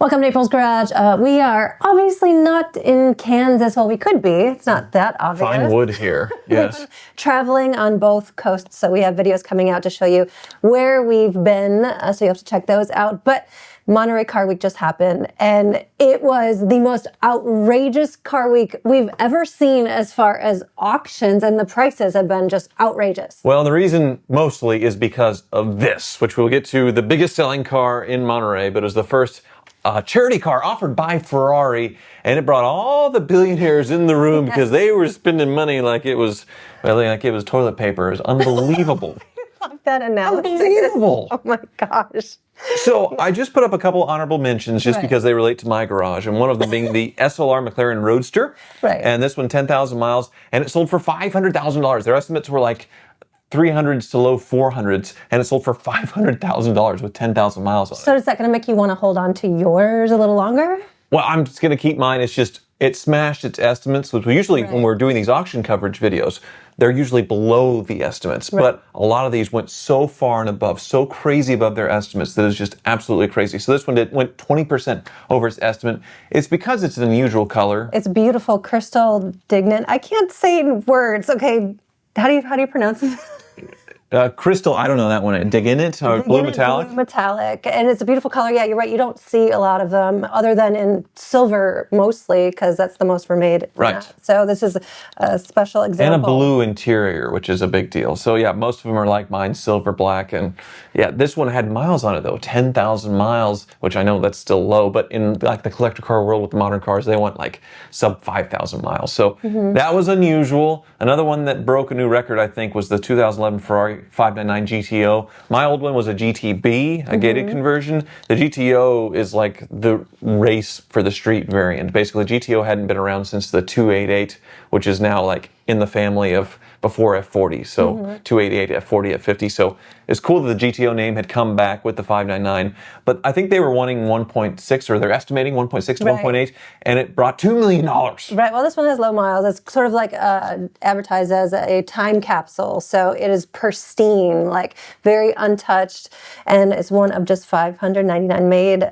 Welcome to April's Garage. We are obviously not in Kansas. Well, we could be. It's not that obvious. Fine wood here, yes. Traveling on both coasts, so we have videos coming out to show you where we've been, so you have to check those out. But Monterey Car Week just happened, and it was the most outrageous car week we've ever seen as far as auctions, and the prices have been just outrageous. Well, the reason mostly is because of this, which we'll get to, the biggest selling car in Monterey, but it was the first charity car offered by Ferrari, and it brought all the billionaires in the room because they were spending money like it was, well, like it was toilet paper. It was unbelievable. I love that analysis. Unbelievable. Oh my gosh. So I just put up a couple honorable mentions just because they relate to my garage, and one of them being the SLR McLaren Roadster. Right. And this one, 10,000 miles, and it sold for $500,000. Their estimates were like 300s to low 400s, and it sold for $500,000 with 10,000 miles on it. So is that going to make you want to hold on to yours a little longer? Well, I'm just going to keep mine. It's just, it smashed its estimates, which we usually, when we're doing these auction coverage videos, they're usually below the estimates. But a lot of these went so far and above, so crazy above their estimates that it's just absolutely crazy. So this one went 20% over its estimate. It's because it's an unusual color. It's beautiful, crystal, dignant. I can't say in words. Okay, how do you pronounce it? Crystal, I don't know that one. Dig in it, or blue metallic? Blue metallic, and it's a beautiful color. Yeah, you're right. You don't see a lot of them other than in silver mostly, because that's the most we're made. Right. So this is a special example. And a blue interior, which is a big deal. So yeah, most of them are like mine, silver, black, and yeah, this one had miles on it though, 10,000 miles, which I know that's still low, but in like the collector car world with the modern cars, they want like sub 5,000 miles. So that was unusual. Another one that broke a new record, I think, was the 2011 Ferrari 599 GTO. My old one was a GTB, a gated conversion. The GTO is like the race for the street variant. Basically, GTO hadn't been around since the 288, which is now like in the family of before F40. So 288, F40, F50. So it's cool that the GTO name had come back with the 599. But I think they were wanting 1.6, or they're estimating 1.6 to 1.8, and it brought $2 million. Right. Well, this one has low miles. It's sort of like advertised as a time capsule. So it is pristine, like very untouched, and it's one of just 599 made.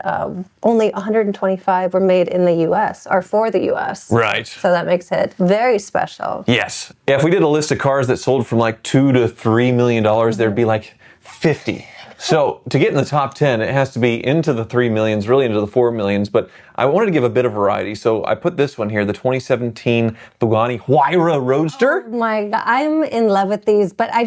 Only 125 were made in the U.S. or for the U.S. Right. So that makes it very special. Yes. Yeah, if we did a list of cars that sold from like $2 to $3 million, there'd be like 50. So to get in the top 10, it has to be into the 3 millions, really into the 4 millions, but I wanted to give a bit of variety. So I put this one here, the 2017 Bugatti Huayra Roadster. Oh my God, I'm in love with these, but I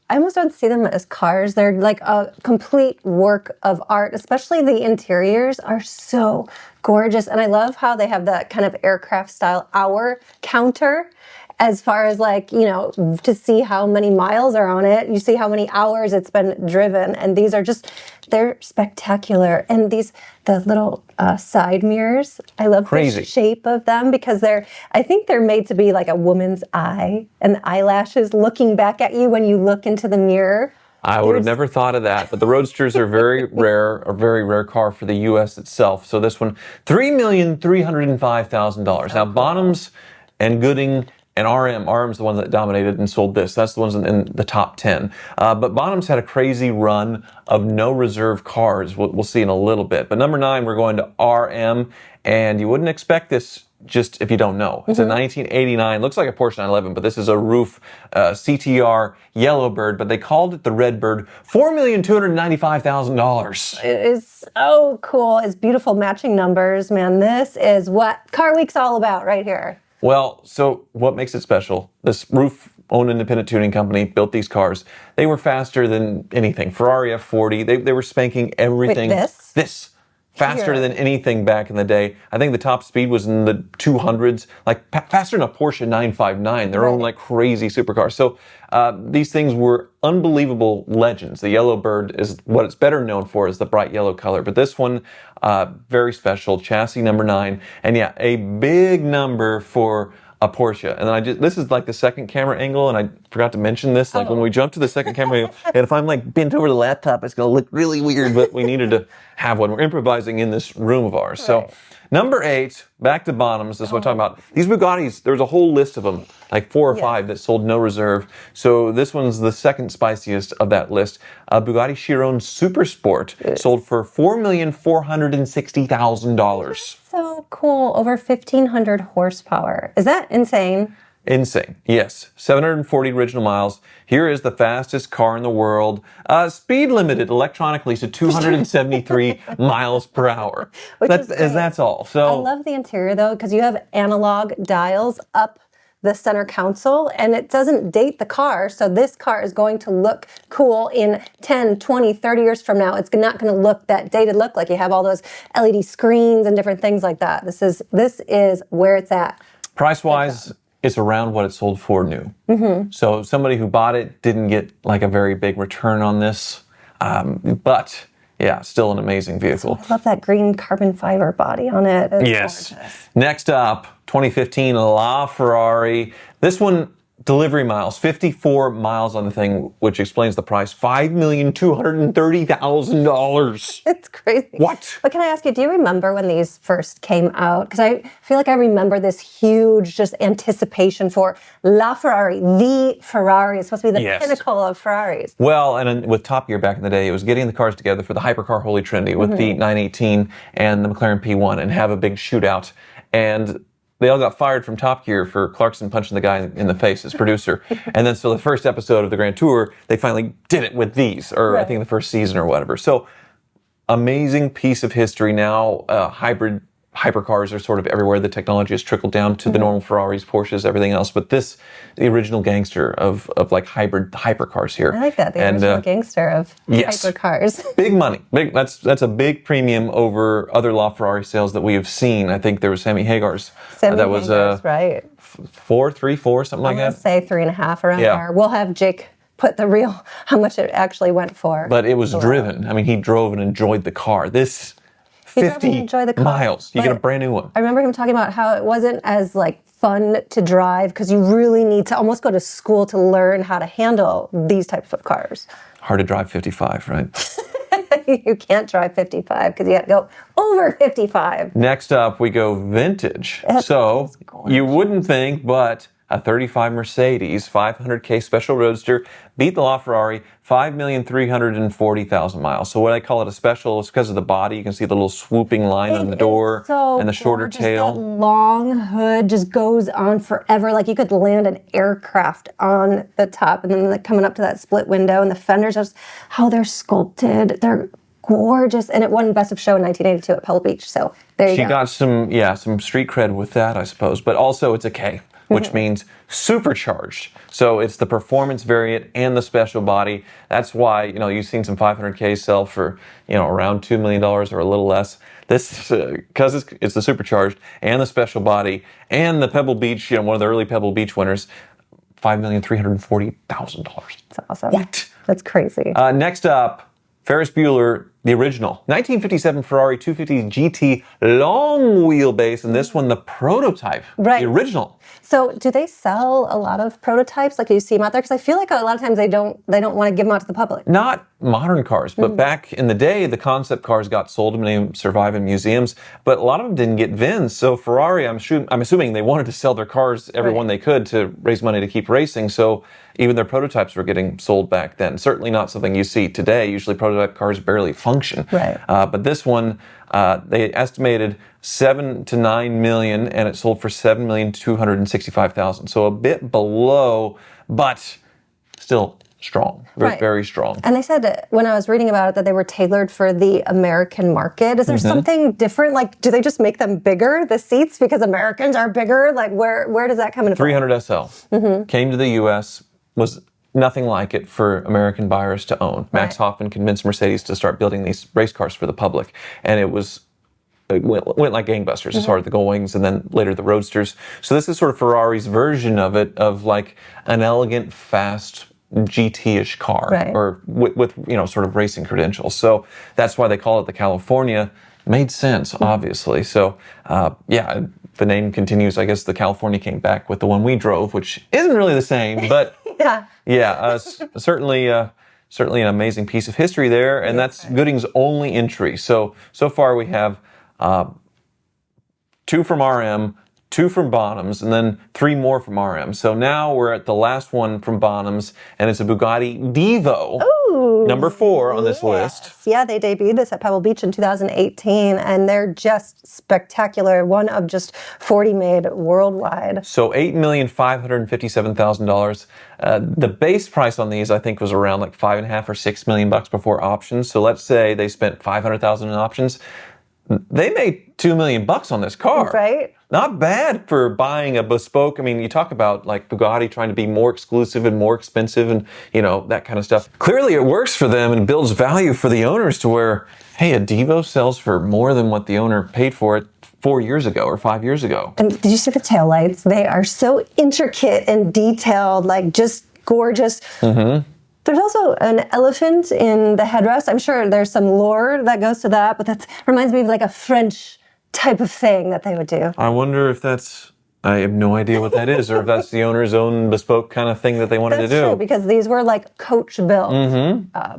almost don't see them as cars. They're like a complete work of art, especially the interiors are so gorgeous. And I love how they have that kind of aircraft style hour counter. As far as like, you know, to see how many miles are on it, you see how many hours it's been driven. And these are just, they're spectacular. And the little side mirrors, I love the shape of them because I think they're made to be like a woman's eye, and the eyelashes looking back at you when you look into the mirror. I would have never thought of that, but the Roadsters are very rare, a very rare car for the U.S. itself. So this one, $3,305,000. Now, Bonhams and Gooding and RM's the one that dominated and sold this. That's the ones in the top 10. But Bonhams had a crazy run of no reserve cars. We'll see in a little bit. But number 9, we're going to RM, and you wouldn't expect this just if you don't know. It's a 1989, looks like a Porsche 911, but this is a roof CTR Yellowbird, but they called it the Redbird. $4,295,000. It is so cool. It's beautiful matching numbers, man. This is what Car Week's all about right here. Well, so what makes it special? This roof-owned independent tuning company built these cars. They were faster than anything. Ferrari F40, they were spanking everything. Wait, this? Faster than anything back in the day. I think the top speed was in the 200s, like faster than a Porsche 959, their own like crazy supercar. So these things were unbelievable legends. The Yellowbird is what it's better known for, is the bright yellow color. But this one, very special, chassis number 9. And yeah, a big number for a Porsche. And then this is like the second camera angle, and forgot to mention this. Like when we jump to the second camera, and if I'm like bent over the laptop, it's going to look really weird, but we needed to have one. We're improvising in this room of ours. So number 8, back to bottoms. This is what I'm talking about. These Bugattis, there's a whole list of them, like 4 or 5 that sold no reserve. So this one's the second spiciest of that list. Bugatti Chiron Super Sport sold for $4,460,000. So cool. Over 1,500 horsepower. Is that insane? Insane. Yes. 740 original miles. Here is the fastest car in the world. Speed limited electronically to 273 miles per hour. That's all. So I love the interior though, because you have analog dials up the center console and it doesn't date the car. So this car is going to look cool in 10, 20, 30 years from now. It's not going to look that dated look, like you have all those LED screens and different things like that. This is where it's at. Price-wise, it's around what it sold for new. So somebody who bought it didn't get like a very big return on this. But yeah, still an amazing vehicle. I love that green carbon fiber body on it. It's yes. gorgeous. Next up, 2015 LaFerrari. This one, delivery miles, 54 miles on the thing, which explains the price, $5,230,000. It's crazy. What? But can I ask you, do you remember when these first came out? Because I feel like I remember this huge just anticipation for LaFerrari, the Ferrari. It's supposed to be the pinnacle of Ferraris. Well, and with Top Gear back in the day, it was getting the cars together for the hypercar Holy Trinity with the 918 and the McLaren P1 and have a big shootout. And they all got fired from Top Gear for Clarkson punching the guy in the face, his producer. And then so the first episode of the Grand Tour, they finally did it with these, or I think the first season or whatever. So amazing piece of history now. Hypercars are sort of everywhere. The technology has trickled down to the normal Ferraris, Porsches, everything else. But this, the original gangster of like hypercars here. I like that, the original gangster of hypercars. Big money. That's a big premium over other LaFerrari sales that we have seen. I think there was Sammy Hagar's. That was right. 4, something like that. I'm going to say 3.5 around there. We'll have Jake put the real, how much it actually went for. But it was driven. I mean, he drove and enjoyed the car. This 50 miles. You get a brand new one. I remember him talking about how it wasn't as like fun to drive because you really need to almost go to school to learn how to handle these types of cars. Hard to drive 55, right? You can't drive 55 because you got to go over 55. Next up, we go vintage. So you wouldn't think, but a 35 Mercedes 500K Special Roadster beat the LaFerrari 5,340,000 miles. So what I call it a special is because of the body. You can see the little swooping line on the door and the shorter tail. That long hood just goes on forever. Like you could land an aircraft on the top, and then coming up to that split window, and the fenders, just how they're sculpted. They're gorgeous, and it won Best of Show in 1982 at Pebble Beach. So there you go. She got some street cred with that, I suppose. But also it's a K, which means supercharged. So it's the performance variant and the special body. That's why, you've seen some 500K sell for, around $2 million or a little less. This, because it's the supercharged and the special body and the Pebble Beach, one of the early Pebble Beach winners, $5,340,000. That's awesome. What? That's crazy. Next up, Ferris Bueller, the original 1957 Ferrari 250 GT long wheelbase, and this one the prototype, the original. So do they sell a lot of prototypes? Like, do you see them out there? Because I feel like a lot of times they don't want to give them out to the public. Not modern cars, but back in the day, the concept cars got sold and they survive in museums, but a lot of them didn't get VINs. So Ferrari, I'm assuming they wanted to sell their cars, every one they could, to raise money to keep racing. So even their prototypes were getting sold back then. Certainly not something you see today. Usually prototype cars barely function. Right. But this one, they estimated 7 to 9 million, and it sold for 7,265,000. So a bit below, but still strong, very strong. And they said when I was reading about it that they were tailored for the American market. Is there something different? Like, do they just make them bigger, the seats, because Americans are bigger? Like, where does that come into play? 300 SL came to the U.S., was nothing like it for American buyers to own. Max Hoffman convinced Mercedes to start building these race cars for the public, and it went like gangbusters as far as the Gullwings and then later the Roadsters. So this is sort of Ferrari's version of it, of like an elegant, fast GT-ish car, or with sort of racing credentials. So that's why they call it the California. Made sense, obviously. So the name continues. I guess the California came back with the one we drove, which isn't really the same, but Yeah. Yeah, certainly an amazing piece of history there, and that's Gooding's only entry. So far we have 2 from RM, 2 from Bonhams, and then 3 more from RM. So now we're at the last one from Bonhams, and it's a Bugatti Divo, number 4 on this list. Yeah, they debuted this at Pebble Beach in 2018, and they're just spectacular. One of just 40 made worldwide. So $8,557,000. The base price on these, I think, was around like $5.5 or $6 million before options. So let's say they spent $500,000 in options. They made $2 million on this car. Right. Not bad for buying a bespoke. I mean, you talk about like Bugatti trying to be more exclusive and more expensive and, that kind of stuff. Clearly it works for them and builds value for the owners to where, hey, a Divo sells for more than what the owner paid for it 4 years ago or 5 years ago. And did you see the taillights? They are so intricate and detailed, like just gorgeous. Mm-hmm. There's also an elephant in the headrest. I'm sure there's some lore that goes to that, but that reminds me of like a French type of thing that they would do. I wonder if I have no idea what that is, or if that's the owner's own bespoke kind of thing that they wanted to do. That's true, because these were like coach built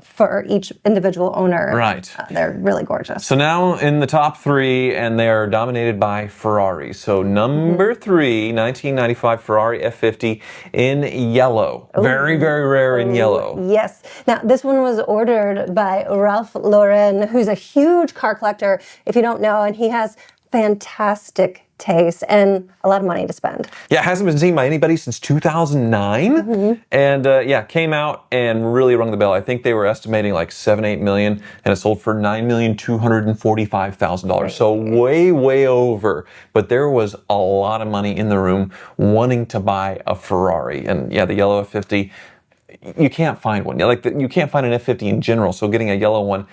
for each individual owner. Right. They're really gorgeous. So now in the top 3, and they are dominated by Ferrari. So number 3, 1995 Ferrari F40 in yellow. Ooh. Very, very rare in yellow. Yes. Now, this one was ordered by Ralph Lauren, who's a huge car collector, if you don't know, and he has fantastic taste and a lot of money to spend. Yeah, it hasn't been seen by anybody since 2009. And came out and really rung the bell. I think they were estimating like 7-8 million, and it sold for $9,245,000. So way, way over. But there was a lot of money in the room wanting to buy a Ferrari. And yeah, the yellow F50, you can't find one. You can't find an F50 in general. So getting a yellow one,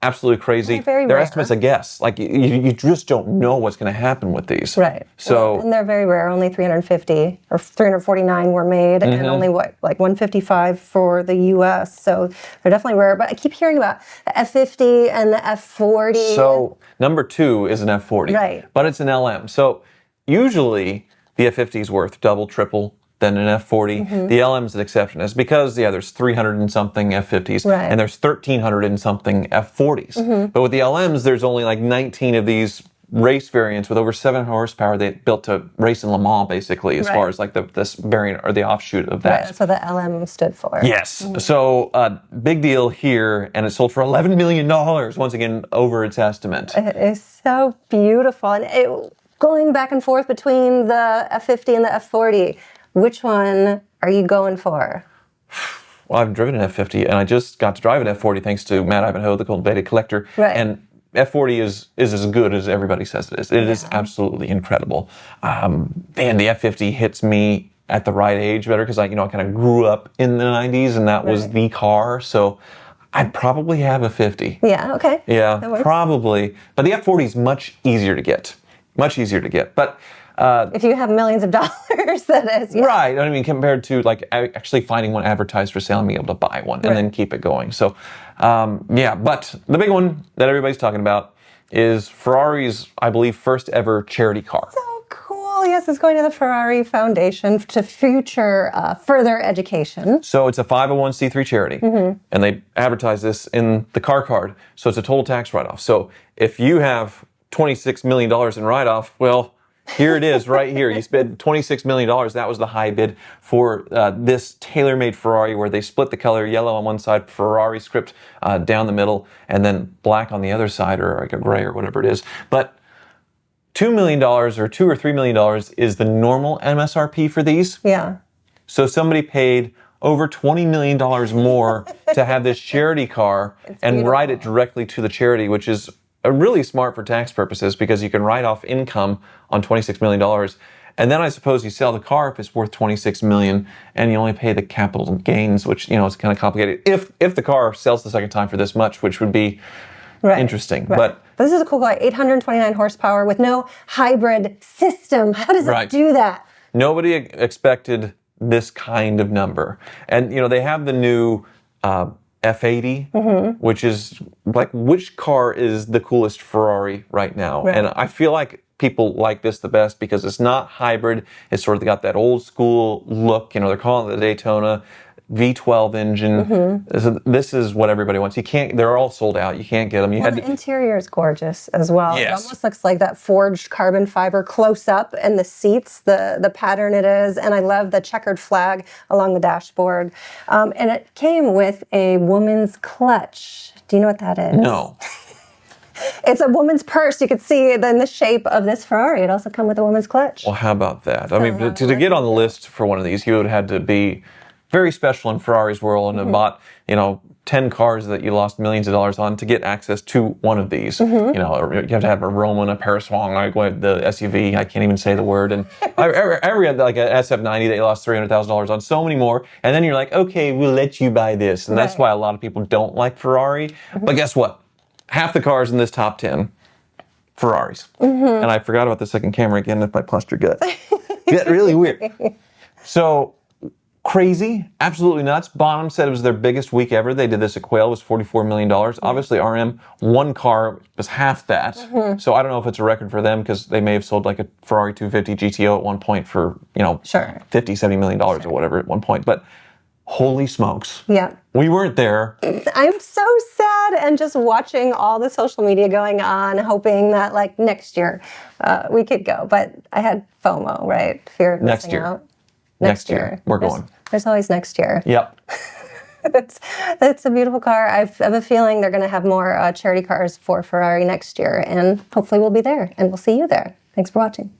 absolutely crazy. Their estimates a guess. Like you just don't know what's going to happen with these. Right. So and they're very rare. Only 350 or 349 were made, and only 155 for the U.S. So they're definitely rare. But I keep hearing about the F50 and the F40. So number 2 is an F40. Right. But it's an LM. So usually the F50 is worth double, triple than an F40. The LM is an exception. It's because, there's 300 and something F50s, and there's 1,300 and something F40s. But with the LMs, there's only like 19 of these race variants with over 7 horsepower they built to race in Le Mans, basically, as far as like this variant or the offshoot of that. Right, that's what the LM stood for. Yes. So, big deal here, and it sold for $11 million, once again, over its estimate. It is so beautiful. And going back and forth between the F50 and the F40, which one are you going for? Well, I've driven an F50, and I just got to drive an F40 thanks to Matt Ivanhoe, the cultivated collector. Right. And F40 is as good as everybody says it is. It is absolutely incredible. And the F50 hits me at the right age better because I kind of grew up in the 90s, and that was the car. So I'd probably have a 50. Yeah, okay. Yeah, probably. But the F40 is much easier to get. Much easier to get. But if you have millions of dollars, that is. Yeah. Right. I mean, compared to like actually finding one advertised for sale and being able to buy one and then keep it going. So, but the big one that everybody's talking about is Ferrari's, I believe, first ever charity car. So cool. Yes, it's going to the Ferrari Foundation to future further education. So it's a 501c3 charity, and they advertise this in the car card. So it's a total tax write-off. So if you have $26 million in write-off, well, here it is right here. You spent $26 million. That was the high bid for this tailor-made Ferrari where they split the color yellow on one side, Ferrari script down the middle, and then black on the other side, or like a gray or whatever it is. But $2 million or $2 or $3 million is the normal MSRP for these. Yeah. So somebody paid over $20 million more to have this charity car and write it directly to the charity, which is really smart for tax purposes because you can write off income on $26 million. And then I suppose you sell the car if it's worth $26 million and you only pay the capital gains, which, it's kind of complicated. If the car sells the second time for this much, which would be interesting. Right. But this is a cool car, 829 horsepower with no hybrid system. How does it do that? Nobody expected this kind of number. And, they have the new F80, which is like, which car is the coolest Ferrari right now? Right. And I feel like people like this the best because it's not hybrid. It's sort of got that old school look. You know, they're calling it the Daytona V12 engine. This is what everybody wants. You can't. They're all sold out. You can't get them. You Well, the interior is gorgeous as well. Yes. It almost looks like that forged carbon fiber close up, and the seats, the pattern it is, and I love the checkered flag along the dashboard. And it came with a woman's clutch. Do you know what that is? No. It's a woman's purse. You could see it in the shape of this Ferrari. It also comes with a woman's clutch. Well, how about that? I mean, to get on the list for one of these, you would have had to be very special in Ferrari's world and have bought, 10 cars that you lost millions of dollars on to get access to one of these. You have to have a Roman, a Paraswang, like the SUV. I can't even say the word. And every like a SF90 that you lost $300,000 on, so many more. And then you're like, okay, we'll let you buy this. And that's why a lot of people don't like Ferrari. But guess what? Half the cars in this top 10, Ferraris. And I forgot about the second camera again if I cluster gut. Get really weird. So, crazy, absolutely nuts. Bonham said it was their biggest week ever. They did this at Quail, it was $44 million. Obviously, RM, one car was half that. So I don't know if it's a record for them because they may have sold like a Ferrari 250 GTO at one point for, $50, $70 million or whatever at one point. But holy smokes. Yeah. We weren't there. I'm so sad and just watching all the social media going on, hoping that like next year we could go. But I had FOMO, right? Fear of Next missing year. out. Next year. We're going. There's always next year. Yep. It's a beautiful car. I have a feeling they're going to have more charity cars for Ferrari next year, and hopefully we'll be there, and we'll see you there. Thanks for watching.